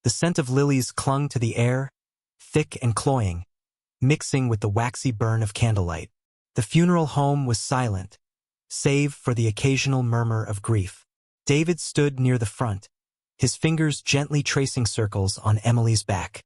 The scent of lilies clung to the air, thick and cloying, mixing with the waxy burn of candlelight. The funeral home was silent, save for the occasional murmur of grief. David stood near the front, his fingers gently tracing circles on Emily's back.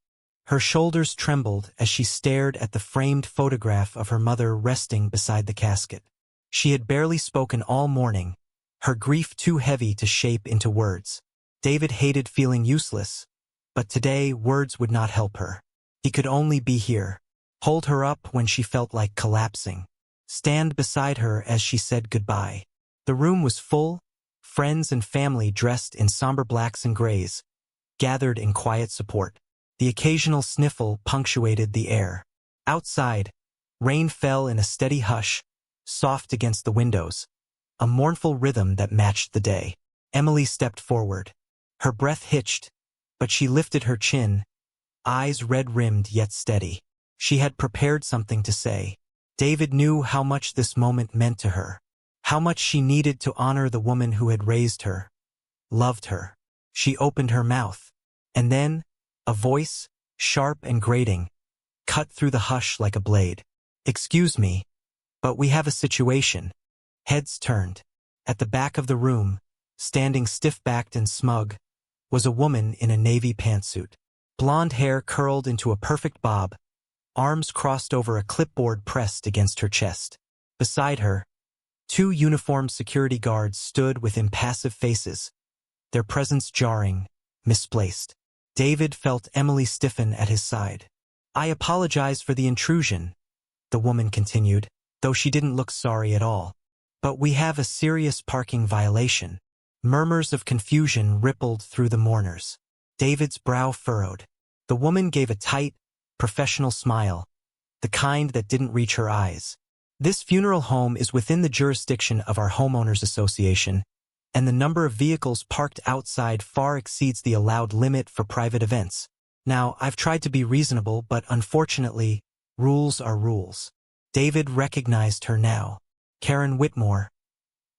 Her shoulders trembled as she stared at the framed photograph of her mother resting beside the casket. She had barely spoken all morning, her grief too heavy to shape into words. David hated feeling useless, but today words would not help her. He could only be here, hold her up when she felt like collapsing, stand beside her as she said goodbye. The room was full, friends and family dressed in somber blacks and grays, gathered in quiet support. The occasional sniffle punctuated the air. Outside, rain fell in a steady hush, soft against the windows, a mournful rhythm that matched the day. Emily stepped forward. Her breath hitched, but she lifted her chin, eyes red-rimmed yet steady. She had prepared something to say. David knew how much this moment meant to her, how much she needed to honor the woman who had raised her, loved her. She opened her mouth, and then, a voice, sharp and grating, cut through the hush like a blade. "Excuse me, but we have a situation." Heads turned. At the back of the room, standing stiff-backed and smug, was a woman in a navy pantsuit. Blonde hair curled into a perfect bob, arms crossed over a clipboard pressed against her chest. Beside her, two uniformed security guards stood with impassive faces, their presence jarring, misplaced. David felt Emily stiffen at his side. "I apologize for the intrusion," the woman continued, though she didn't look sorry at all. "But we have a serious parking violation." Murmurs of confusion rippled through the mourners. David's brow furrowed. The woman gave a tight, professional smile, the kind that didn't reach her eyes. "This funeral home is within the jurisdiction of our homeowners association, and the number of vehicles parked outside far exceeds the allowed limit for private events. Now, I've tried to be reasonable, but unfortunately, rules are rules." David recognized her now. Karen Whitmore,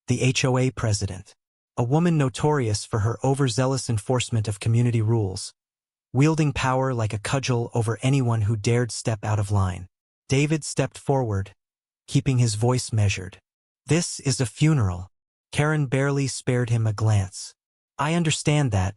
the HOA president, a woman notorious for her overzealous enforcement of community rules, wielding power like a cudgel over anyone who dared step out of line. David stepped forward, keeping his voice measured. "This is a funeral." Karen barely spared him a glance. "I understand that,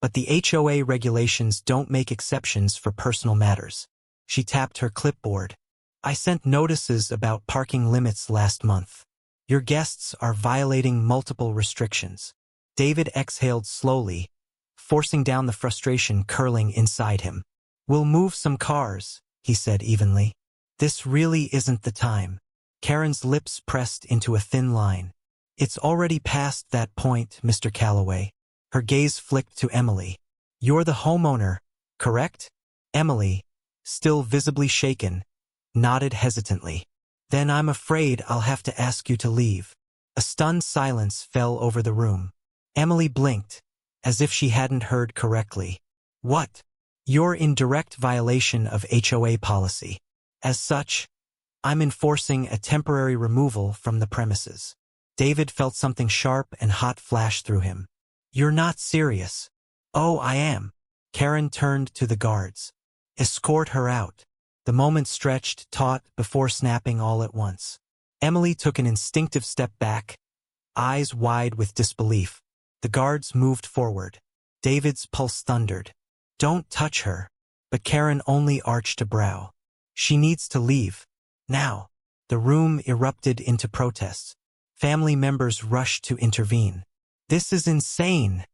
but the HOA regulations don't make exceptions for personal matters." She tapped her clipboard. "I sent notices about parking limits last month. Your guests are violating multiple restrictions." David exhaled slowly, forcing down the frustration curling inside him. "We'll move some cars," he said evenly. "This really isn't the time." Karen's lips pressed into a thin line. "It's already past that point, Mr. Calloway." Her gaze flicked to Emily. "You're the homeowner, correct?" Emily, still visibly shaken, nodded hesitantly. "Then I'm afraid I'll have to ask you to leave." A stunned silence fell over the room. Emily blinked, as if she hadn't heard correctly. "What?" "You're in direct violation of HOA policy. As such, I'm enforcing a temporary removal from the premises." David felt something sharp and hot flash through him. "You're not serious." "Oh, I am." Karen turned to the guards. "Escort her out." The moment stretched taut before snapping all at once. Emily took an instinctive step back, eyes wide with disbelief. The guards moved forward. David's pulse thundered. "Don't touch her." But Karen only arched a brow. "She needs to leave. Now." The room erupted into protests. Family members rushed to intervene. "This is insane,"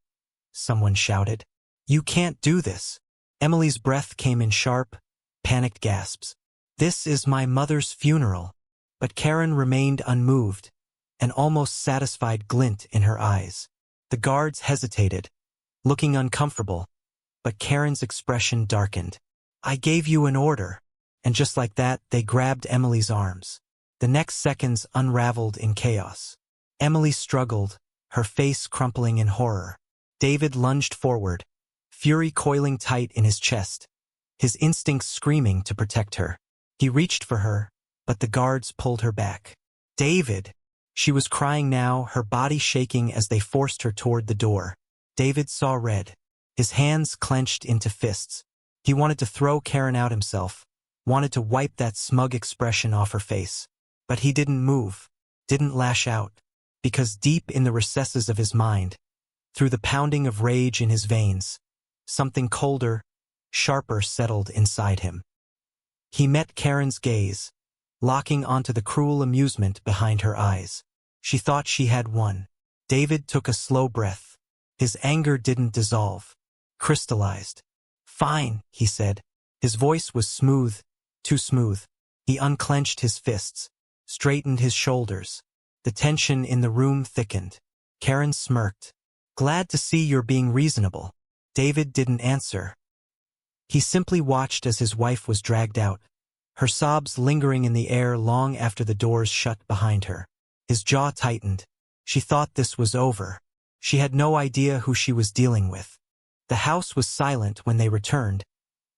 someone shouted. "You can't do this." Emily's breath came in sharp, panicked gasps. "This is my mother's funeral." But Karen remained unmoved, an almost satisfied glint in her eyes. The guards hesitated, looking uncomfortable, but Karen's expression darkened. "I gave you an order." And just like that, they grabbed Emily's arms. The next seconds unraveled in chaos. Emily struggled, her face crumpling in horror. David lunged forward, fury coiling tight in his chest, his instincts screaming to protect her. He reached for her, but the guards pulled her back. "David!" She was crying now, her body shaking as they forced her toward the door. David saw red. His hands clenched into fists. He wanted to throw Karen out himself, wanted to wipe that smug expression off her face. But he didn't move, didn't lash out, because deep in the recesses of his mind, through the pounding of rage in his veins, something colder, sharper settled inside him. He met Karen's gaze, locking onto the cruel amusement behind her eyes. She thought she had won. David took a slow breath. His anger didn't dissolve, crystallized. "Fine," he said. His voice was smooth, too smooth. He unclenched his fists, straightened his shoulders. The tension in the room thickened. Karen smirked. "Glad to see you're being reasonable." David didn't answer. He simply watched as his wife was dragged out, her sobs lingering in the air long after the doors shut behind her. His jaw tightened. She thought this was over. She had no idea who she was dealing with. The house was silent when they returned,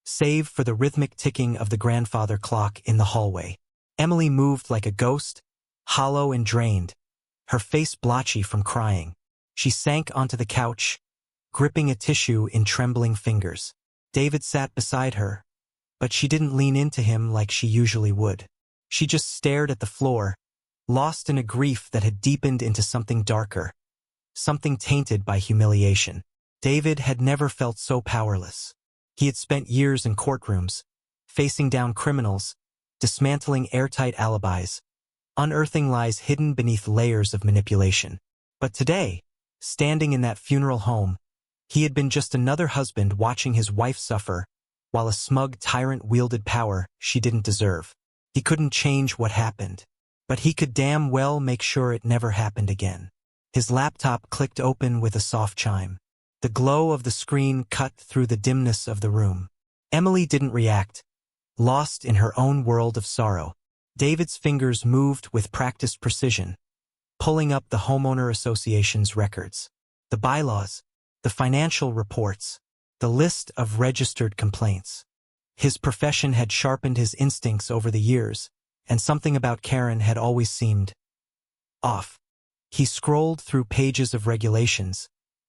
save for the rhythmic ticking of the grandfather clock in the hallway. Emily moved like a ghost, hollow and drained, her face blotchy from crying. She sank onto the couch, gripping a tissue in trembling fingers. David sat beside her, but she didn't lean into him like she usually would. She just stared at the floor, lost in a grief that had deepened into something darker, something tainted by humiliation. David had never felt so powerless. He had spent years in courtrooms, facing down criminals, dismantling airtight alibis, unearthing lies hidden beneath layers of manipulation. But today, standing in that funeral home, he had been just another husband watching his wife suffer, while a smug tyrant wielded power she didn't deserve. He couldn't change what happened, but he could damn well make sure it never happened again. His laptop clicked open with a soft chime. The glow of the screen cut through the dimness of the room. Emily didn't react, lost in her own world of sorrow. David's fingers moved with practiced precision, pulling up the homeowner association's records, the bylaws, the financial reports, the list of registered complaints. His profession had sharpened his instincts over the years, and something about Karen had always seemed off. He scrolled through pages of regulations,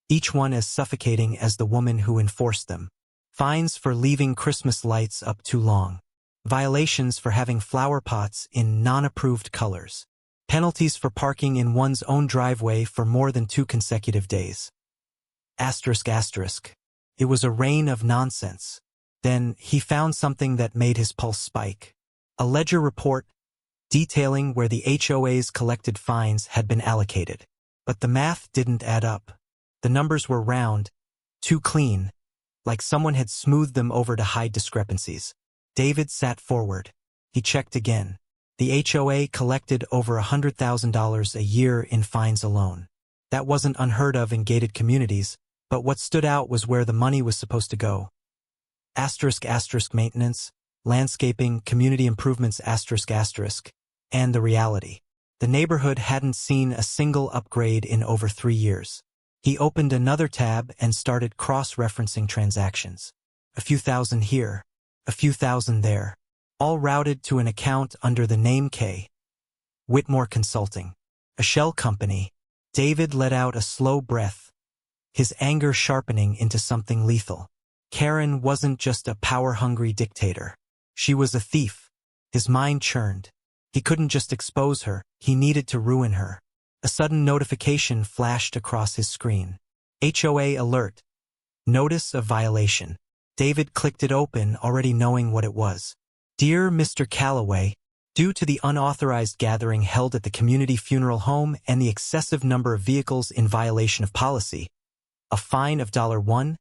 each one as suffocating as the woman who enforced them. Fines for leaving Christmas lights up too long. Violations for having flower pots in non-approved colors. Penalties for parking in one's own driveway for more than 2 consecutive days. Asterisk asterisk. It was a rain of nonsense. Then he found something that made his pulse spike. A ledger report detailing where the HOA's collected fines had been allocated. But the math didn't add up. The numbers were round, too clean, like someone had smoothed them over to hide discrepancies. David sat forward. He checked again. The HOA collected over $100,000 a year in fines alone. That wasn't unheard of in gated communities, but what stood out was where the money was supposed to go. Asterisk asterisk maintenance, landscaping, community improvements asterisk asterisk, and the reality. The neighborhood hadn't seen a single upgrade in over 3 years. He opened another tab and started cross-referencing transactions. A few thousand here, a few thousand there, all routed to an account under the name K. Whitmore Consulting, a shell company. David let out a slow breath, his anger sharpening into something lethal. Karen wasn't just a power-hungry dictator. She was a thief. His mind churned. He couldn't just expose her, he needed to ruin her. A sudden notification flashed across his screen. HOA alert. Notice of violation. David clicked it open, already knowing what it was. Dear Mr. Calloway, due to the unauthorized gathering held at the community funeral home and the excessive number of vehicles in violation of policy, a fine of $1,000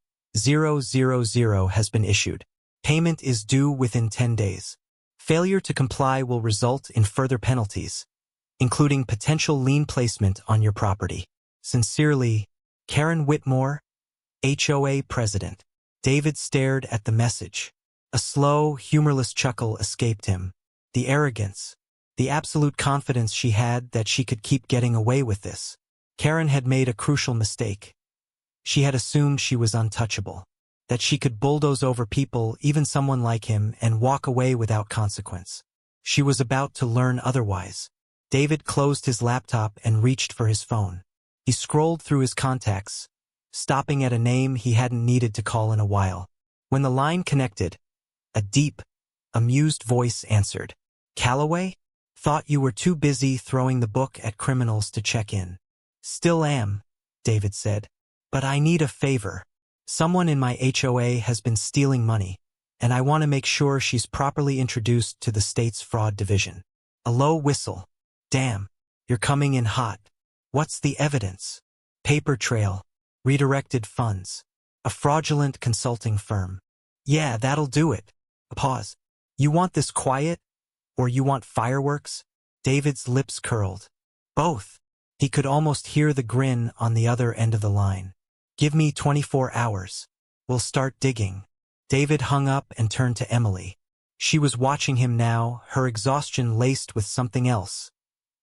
has been issued. Payment is due within 10 days. Failure to comply will result in further penalties, including potential lien placement on your property. Sincerely, Karen Whitmore, HOA President. David stared at the message. A slow, humorless chuckle escaped him. The arrogance, the absolute confidence she had that she could keep getting away with this. Karen had made a crucial mistake. She had assumed she was untouchable, that she could bulldoze over people, even someone like him, and walk away without consequence. She was about to learn otherwise. David closed his laptop and reached for his phone. He scrolled through his contacts, stopping at a name he hadn't needed to call in a while. When the line connected, a deep, amused voice answered. "Calloway? Thought you were too busy throwing the book at criminals to check in." "Still am," David said. "But I need a favor. Someone in my HOA has been stealing money, and I want to make sure she's properly introduced to the state's fraud division." A low whistle. "Damn, you're coming in hot. What's the evidence?" "Paper trail. Redirected funds. A fraudulent consulting firm." "Yeah, that'll do it." A pause. "You want this quiet? Or you want fireworks?" David's lips curled. "Both." He could almost hear the grin on the other end of the line. "Give me 24 hours. We'll start digging." David hung up and turned to Emily. She was watching him now, her exhaustion laced with something else.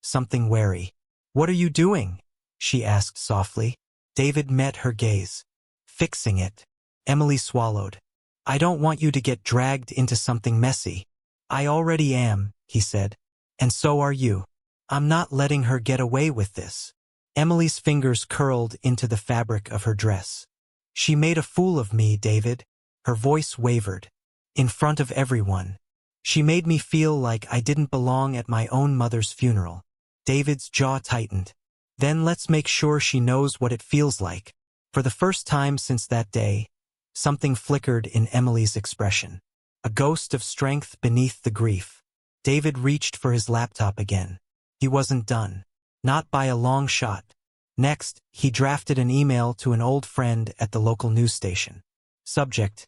Something wary. "What are you doing?" she asked softly. David met her gaze. "Fixing it." Emily swallowed. "I don't want you to get dragged into something messy." "I already am," he said. "And so are you. I'm not letting her get away with this." Emily's fingers curled into the fabric of her dress. "She made a fool of me, David." Her voice wavered. "In front of everyone. She made me feel like I didn't belong at my own mother's funeral." David's jaw tightened. "Then let's make sure she knows what it feels like." For the first time since that day, something flickered in Emily's expression. A ghost of strength beneath the grief. David reached for his laptop again. He wasn't done. Not by a long shot. Next, he drafted an email to an old friend at the local news station. Subject: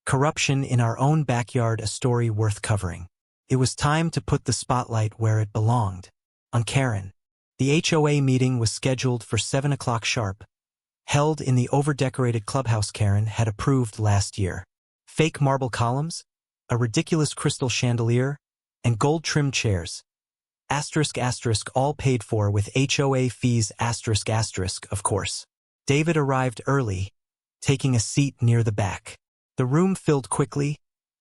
Corruption in our own backyard, a story worth covering. It was time to put the spotlight where it belonged. On Karen. The HOA meeting was scheduled for 7 o'clock sharp. Held in the over-decorated clubhouse Karen had approved last year. Fake marble columns, a ridiculous crystal chandelier, and gold-trimmed chairs. ***, all paid for with HOA fees ***, of course. David arrived early, taking a seat near the back. The room filled quickly,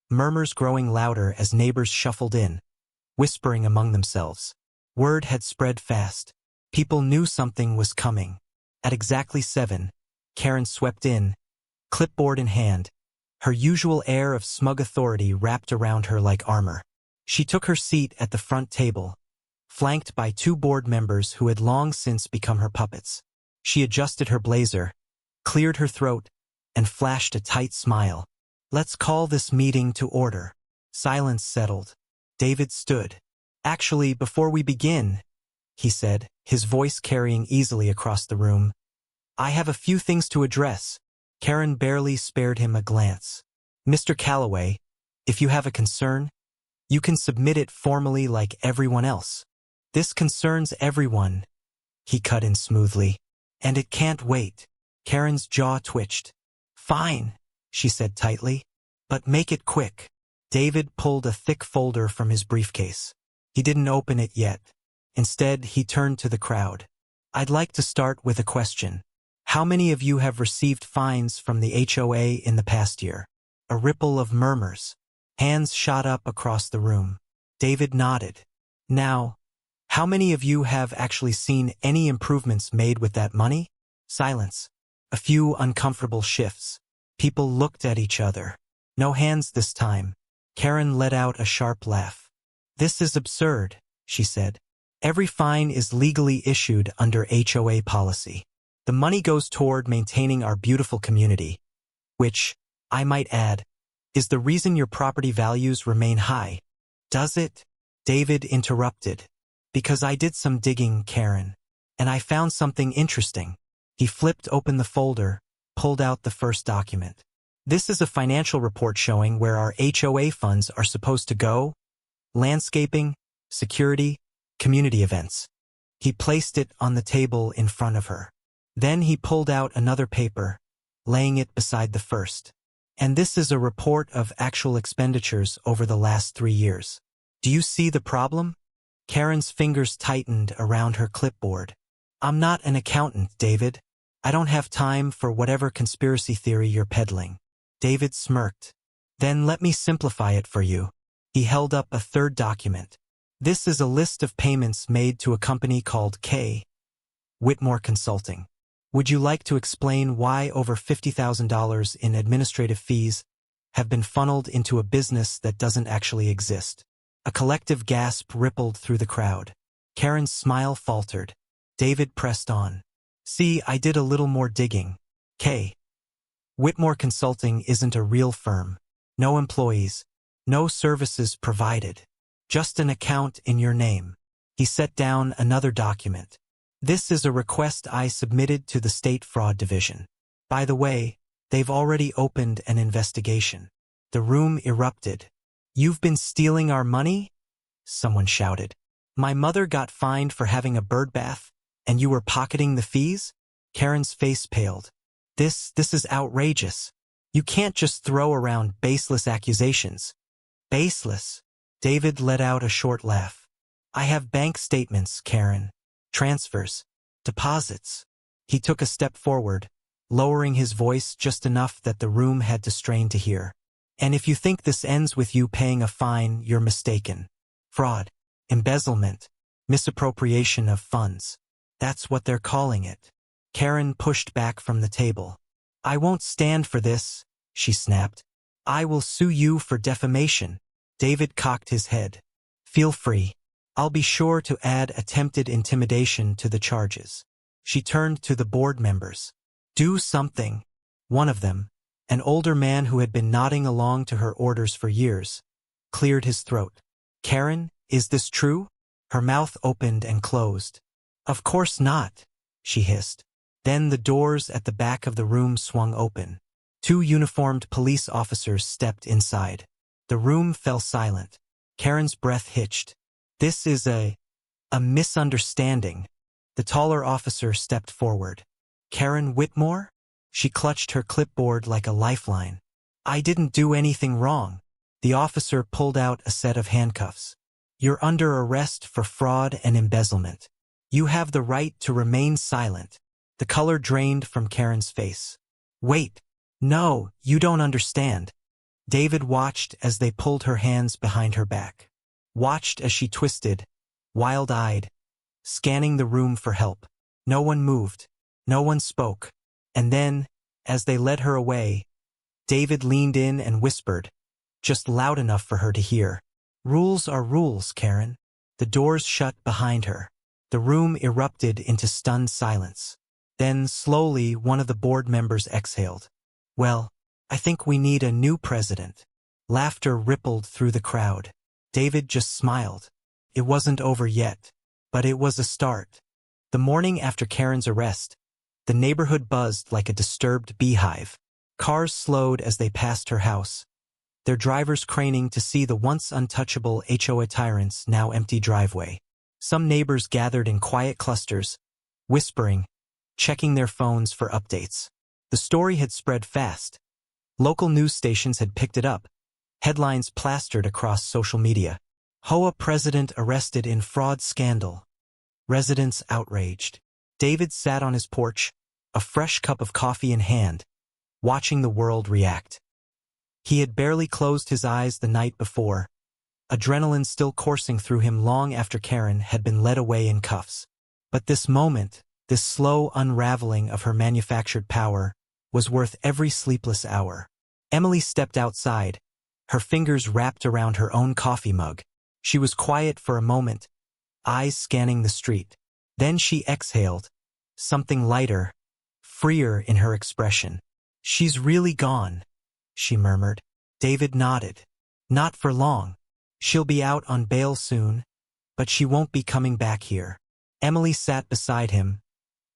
murmurs growing louder as neighbors shuffled in, whispering among themselves. Word had spread fast. People knew something was coming. At exactly 7, Karen swept in, clipboard in hand, her usual air of smug authority wrapped around her like armor. She took her seat at the front table, flanked by 2 board members who had long since become her puppets. She adjusted her blazer, cleared her throat, and flashed a tight smile. "Let's call this meeting to order." Silence settled. David stood. "Actually, before we begin," he said, his voice carrying easily across the room, "I have a few things to address." Karen barely spared him a glance. "Mr. Calloway, if you have a concern, you can submit it formally like everyone else." "This concerns everyone," he cut in smoothly. "And it can't wait." Karen's jaw twitched. "Fine," she said tightly. "But make it quick." David pulled a thick folder from his briefcase. He didn't open it yet. Instead, he turned to the crowd. "I'd like to start with a question. How many of you have received fines from the HOA in the past year?" A ripple of murmurs. Hands shot up across the room. David nodded. "Now, how many of you have actually seen any improvements made with that money?" Silence. A few uncomfortable shifts. People looked at each other. No hands this time. Karen let out a sharp laugh. "This is absurd," she said. "Every fine is legally issued under HOA policy. The money goes toward maintaining our beautiful community, which, I might add, is the reason your property values remain high." "Does it?" David interrupted. "Because I did some digging, Karen, and I found something interesting." He flipped open the folder, pulled out the first document. "This is a financial report showing where our HOA funds are supposed to go: landscaping, security, community events." He placed it on the table in front of her. Then he pulled out another paper, laying it beside the first. "And this is a report of actual expenditures over the last 3 years. Do you see the problem?" Karen's fingers tightened around her clipboard. "I'm not an accountant, David. I don't have time for whatever conspiracy theory you're peddling." David smirked. "Then let me simplify it for you." He held up a third document. "This is a list of payments made to a company called K. Whitmore Consulting. Would you like to explain why over $50,000 in administrative fees have been funneled into a business that doesn't actually exist? A collective gasp rippled through the crowd. Karen's smile faltered. David pressed on. See, I did a little more digging. K. Whitmore Consulting isn't a real firm. No employees. No services provided. Just an account in your name. He set down another document. This is a request I submitted to the State Fraud Division. By the way, they've already opened an investigation. The room erupted. You've been stealing our money? Someone shouted. My mother got fined for having a bird bath, and you were pocketing the fees? Karen's face paled. This is outrageous. You can't just throw around baseless accusations. Baseless. David let out a short laugh. I have bank statements, Karen. Transfers. Deposits. He took a step forward, lowering his voice just enough that the room had to strain to hear. And if you think this ends with you paying a fine, you're mistaken. Fraud. Embezzlement. Misappropriation of funds. That's what they're calling it. Karen pushed back from the table. I won't stand for this, she snapped. I will sue you for defamation. David cocked his head. Feel free. I'll be sure to add attempted intimidation to the charges. She turned to the board members. Do something. One of them, an older man who had been nodding along to her orders for years, cleared his throat. Karen, is this true? Her mouth opened and closed. Of course not, she hissed. Then the doors at the back of the room swung open. 2 uniformed police officers stepped inside. The room fell silent. Karen's breath hitched. This is a misunderstanding. The taller officer stepped forward. Karen Whitmore? She clutched her clipboard like a lifeline. I didn't do anything wrong. The officer pulled out a set of handcuffs. You're under arrest for fraud and embezzlement. You have the right to remain silent. The color drained from Karen's face. Wait. No, you don't understand. David watched as they pulled her hands behind her back. Watched as she twisted, wild-eyed, scanning the room for help. No one moved. No one spoke. And then, as they led her away, David leaned in and whispered, just loud enough for her to hear. Rules are rules, Karen. The doors shut behind her. The room erupted into stunned silence. Then, slowly, one of the board members exhaled. Well, I think we need a new president. Laughter rippled through the crowd. David just smiled. It wasn't over yet, but it was a start. The morning after Karen's arrest, the neighborhood buzzed like a disturbed beehive. Cars slowed as they passed her house, their drivers craning to see the once untouchable HOA tyrant's now empty driveway. Some neighbors gathered in quiet clusters, whispering, checking their phones for updates. The story had spread fast. Local news stations had picked it up. Headlines plastered across social media. HOA President arrested in fraud scandal. Residents outraged. David sat on his porch, a fresh cup of coffee in hand, watching the world react. He had barely closed his eyes the night before, adrenaline still coursing through him long after Karen had been led away in cuffs. But this moment, this slow unraveling of her manufactured power, was worth every sleepless hour. Emily stepped outside, her fingers wrapped around her own coffee mug. She was quiet for a moment, eyes scanning the street. Then she exhaled, something lighter, freer in her expression. She's really gone, she murmured. David nodded. Not for long. She'll be out on bail soon, but she won't be coming back here. Emily sat beside him,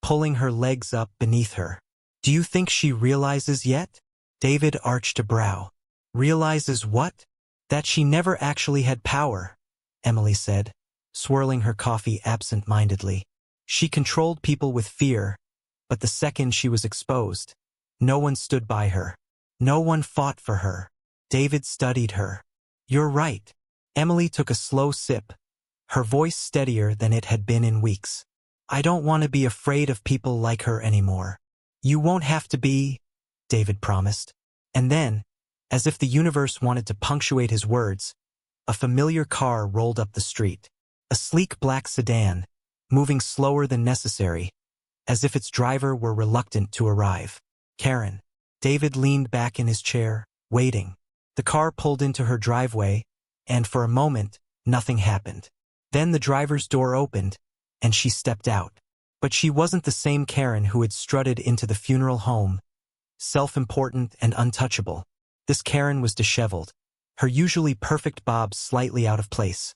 pulling her legs up beneath her. Do you think she realizes yet? David arched a brow. Realizes what? That she never actually had power, Emily said, swirling her coffee absent-mindedly. She controlled people with fear, but the second she was exposed, no one stood by her. No one fought for her. David studied her. You're right. Emily took a slow sip, her voice steadier than it had been in weeks. I don't want to be afraid of people like her anymore. You won't have to be, David promised. And then, as if the universe wanted to punctuate his words, a familiar car rolled up the street. A sleek black sedan, moving slower than necessary, as if its driver were reluctant to arrive. Karen. David leaned back in his chair, waiting. The car pulled into her driveway, and for a moment, nothing happened. Then the driver's door opened, and she stepped out. But she wasn't the same Karen who had strutted into the funeral home, self-important and untouchable. This Karen was disheveled, her usually perfect bob slightly out of place,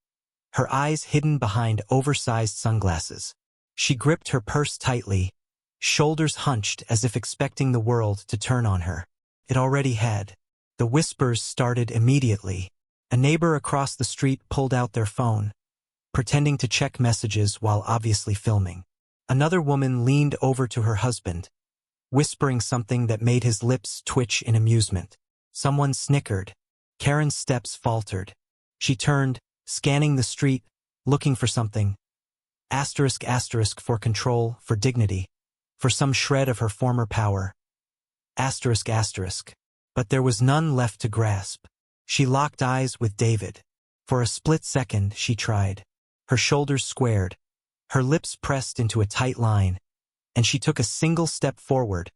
her eyes hidden behind oversized sunglasses. She gripped her purse tightly, shoulders hunched as if expecting the world to turn on her. It already had. The whispers started immediately. A neighbor across the street pulled out their phone, pretending to check messages while obviously filming. Another woman leaned over to her husband, whispering something that made his lips twitch in amusement. Someone snickered. Karen's steps faltered. She turned, scanning the street, looking for something. Asterisk asterisk for control, for dignity, for some shred of her former power. Asterisk asterisk. But there was none left to grasp. She locked eyes with David. For a split second, she tried. Her shoulders squared, her lips pressed into a tight line, and she took a single step forward,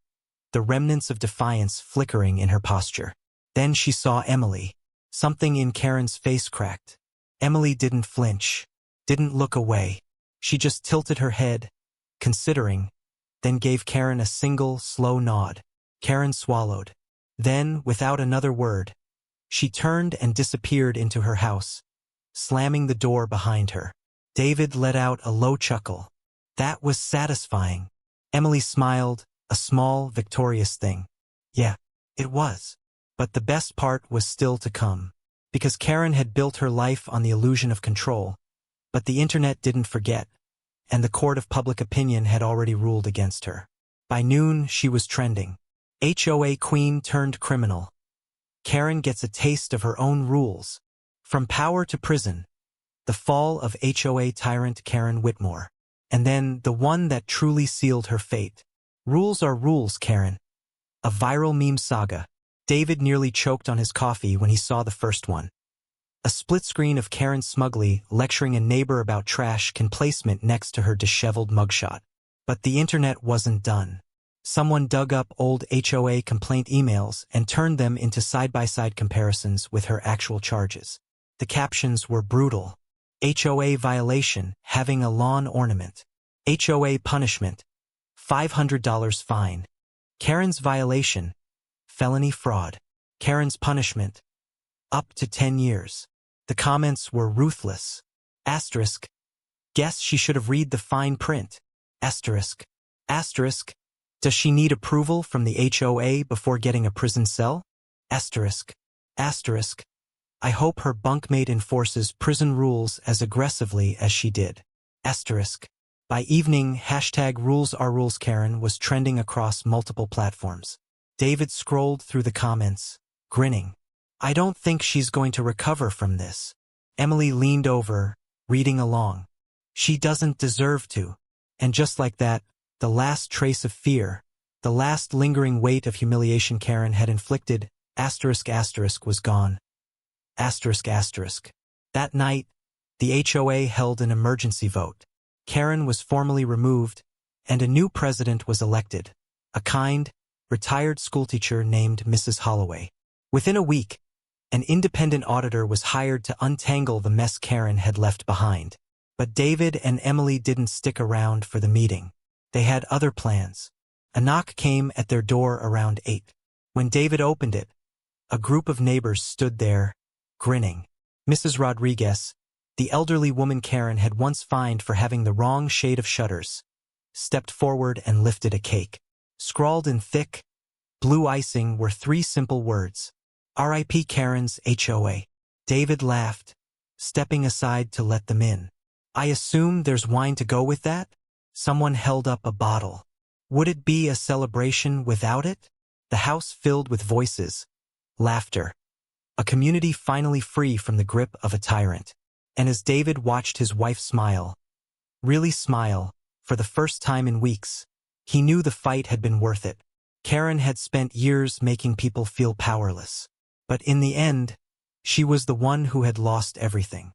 the remnants of defiance flickering in her posture. Then she saw Emily. Something in Karen's face cracked. Emily didn't flinch, didn't look away. She just tilted her head, considering, then gave Karen a single, slow nod. Karen swallowed. Then, without another word, she turned and disappeared into her house, slamming the door behind her. David let out a low chuckle. That was satisfying. Emily smiled, a small, victorious thing. Yeah, it was. But the best part was still to come. Because Karen had built her life on the illusion of control. But the internet didn't forget, and the court of public opinion had already ruled against her. By noon, she was trending. HOA queen turned criminal. Karen gets a taste of her own rules. From power to prison. The fall of HOA tyrant Karen Whitmore. And then the one that truly sealed her fate. Rules are rules, Karen. A viral meme saga. David nearly choked on his coffee when he saw the first one. A split screen of Karen smugly lecturing a neighbor about trash can placement next to her disheveled mugshot. But the internet wasn't done. Someone dug up old HOA complaint emails and turned them into side-by-side comparisons with her actual charges. The captions were brutal. HOA violation, having a lawn ornament. HOA punishment, $500 fine. Karen's violation, felony fraud. Karen's punishment, up to 10 years. The comments were ruthless. Asterisk. Guess she should have read the fine print. Asterisk. Asterisk. Does she need approval from the HOA before getting a prison cell? Asterisk. Asterisk. I hope her bunkmate enforces prison rules as aggressively as she did. Asterisk. By evening, #RulesAreRules Karen was trending across multiple platforms. David scrolled through the comments, grinning. I don't think she's going to recover from this. Emily leaned over, reading along. She doesn't deserve to. And just like that, the last trace of fear, the last lingering weight of humiliation Karen had inflicted, *** was gone. ***. That night, the HOA held an emergency vote. Karen was formally removed, and a new president was elected, a kind, retired schoolteacher named Mrs. Holloway. Within a week, an independent auditor was hired to untangle the mess Karen had left behind. But David and Emily didn't stick around for the meeting. They had other plans. A knock came at their door around 8. When David opened it, a group of neighbors stood there, grinning. Mrs. Rodriguez, the elderly woman Karen had once fined for having the wrong shade of shutters, stepped forward and lifted a cake. Scrawled in thick, blue icing were 3 simple words. R.I.P. Karen's HOA. David laughed, stepping aside to let them in. I assume there's wine to go with that? Someone held up a bottle. Would it be a celebration without it? The house filled with voices, laughter. A community finally free from the grip of a tyrant. And as David watched his wife smile, really smile, for the first time in weeks, he knew the fight had been worth it. Karen had spent years making people feel powerless. But in the end, she was the one who had lost everything.